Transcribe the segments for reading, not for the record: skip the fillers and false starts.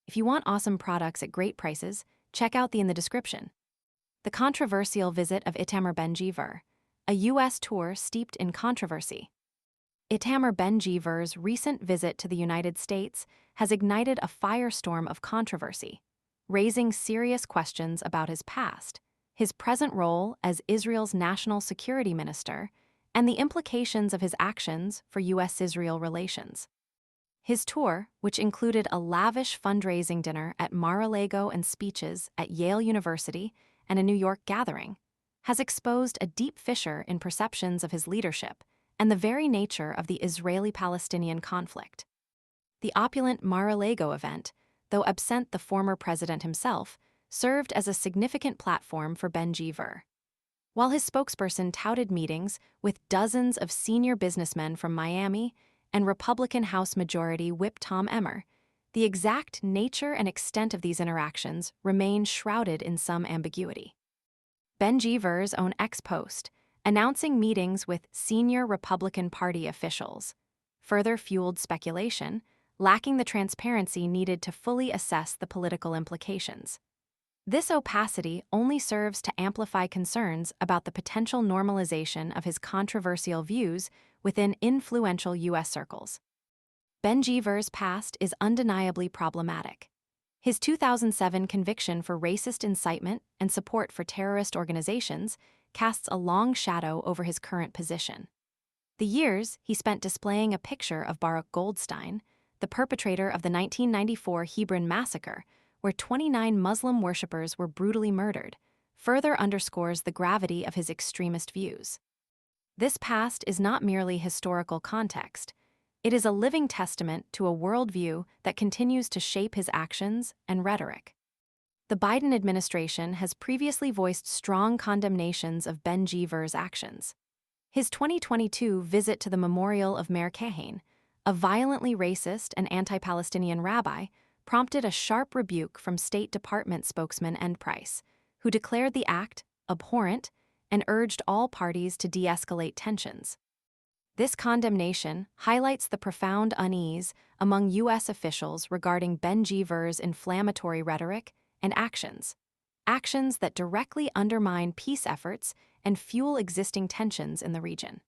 If you want awesome products at great prices, check out the in the description. The controversial visit of Itamar Ben-Gvir, a U.S. tour steeped in controversy. Itamar Ben-Gvir's recent visit to the United States has ignited a firestorm of controversy, raising serious questions about his past, his present role as Israel's national security minister, and the implications of his actions for U.S.-Israel relations. His tour, which included a lavish fundraising dinner at Mar-a-Lago and speeches at Yale University and a New York gathering, has exposed a deep fissure in perceptions of his leadership and the very nature of the Israeli-Palestinian conflict. The opulent Mar-a-Lago event, though absent the former president himself, served as a significant platform for Ben-Gvir. While his spokesperson touted meetings with dozens of senior businessmen from Miami and Republican House Majority Whip Tom Emmer, the exact nature and extent of these interactions remain shrouded in some ambiguity. Ben-Gvir's own ex-post, announcing meetings with senior Republican Party officials, further fueled speculation, lacking the transparency needed to fully assess the political implications. This opacity only serves to amplify concerns about the potential normalization of his controversial views within influential U.S. circles. Ben-Gvir's past is undeniably problematic. His 2007 conviction for racist incitement and support for terrorist organizations casts a long shadow over his current position. The years he spent displaying a picture of Baruch Goldstein, the perpetrator of the 1994 Hebron massacre, where 29 Muslim worshippers were brutally murdered, further underscores the gravity of his extremist views. This past is not merely historical context. It is a living testament to a worldview that continues to shape his actions and rhetoric. The Biden administration has previously voiced strong condemnations of Ben-Gvir's actions. His 2022 visit to the memorial of Meir Kahane, a violently racist and anti-Palestinian rabbi, prompted a sharp rebuke from State Department spokesman Ed Price, who declared the act abhorrent and urged all parties to de-escalate tensions. This condemnation highlights the profound unease among U.S. officials regarding Ben-Gvir's inflammatory rhetoric and actions that directly undermine peace efforts and fuel existing tensions in the region.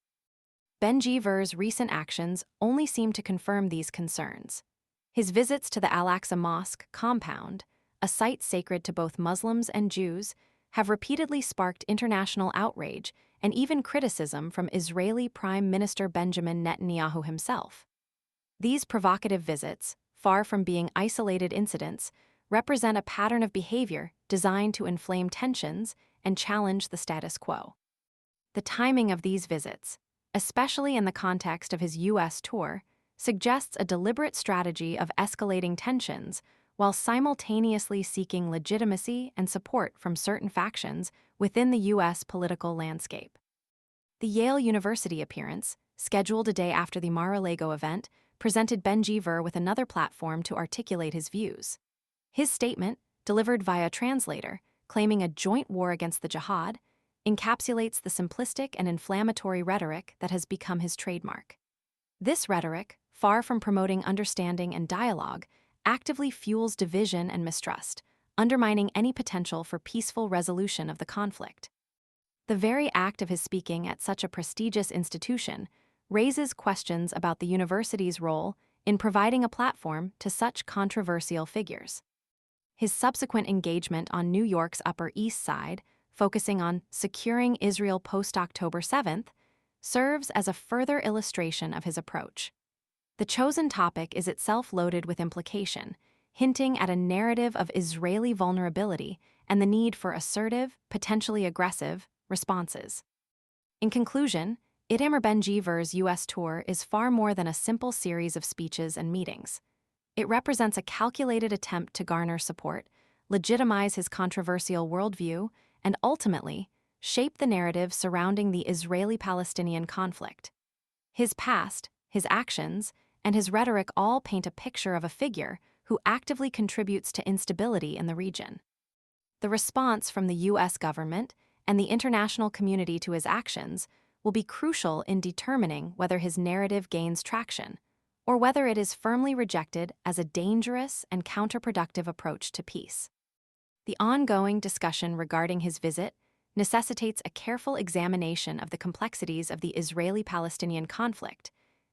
Ben-Gvir's recent actions only seem to confirm these concerns. His visits to the Al-Aqsa Mosque compound, a site sacred to both Muslims and Jews, have repeatedly sparked international outrage and even criticism from Israeli Prime Minister Benjamin Netanyahu himself. These provocative visits, far from being isolated incidents, represent a pattern of behavior designed to inflame tensions and challenge the status quo. The timing of these visits, especially in the context of his U.S. tour, suggests a deliberate strategy of escalating tensions while simultaneously seeking legitimacy and support from certain factions within the U.S. political landscape. The Yale University appearance, scheduled a day after the Mar-a-Lago event, presented Ben-Gvir with another platform to articulate his views. His statement, delivered via translator, claiming a joint war against the jihad, encapsulates the simplistic and inflammatory rhetoric that has become his trademark. This rhetoric, far from promoting understanding and dialogue, actively fuels division and mistrust, undermining any potential for peaceful resolution of the conflict. The very act of his speaking at such a prestigious institution raises questions about the university's role in providing a platform to such controversial figures. His subsequent engagement on New York's Upper East Side, focusing on securing Israel post-October 7th, serves as a further illustration of his approach. The chosen topic is itself loaded with implication, hinting at a narrative of Israeli vulnerability and the need for assertive, potentially aggressive, responses. In conclusion, Itamar Ben-Gvir's U.S. tour is far more than a simple series of speeches and meetings. It represents a calculated attempt to garner support, legitimize his controversial worldview, and ultimately shape the narrative surrounding the Israeli-Palestinian conflict. His past, his actions, and his rhetoric all paint a picture of a figure who actively contributes to instability in the region. The response from the U.S. government and the international community to his actions will be crucial in determining whether his narrative gains traction or whether it is firmly rejected as a dangerous and counterproductive approach to peace. The ongoing discussion regarding his visit necessitates a careful examination of the complexities of the Israeli-Palestinian conflict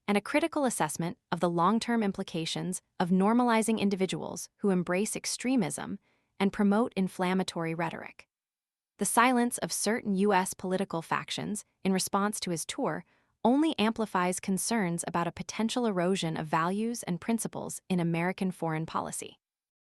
and a critical assessment of the long-term implications of normalizing individuals who embrace extremism and promote inflammatory rhetoric. The silence of certain U.S. political factions in response to his tour only amplifies concerns about a potential erosion of values and principles in American foreign policy.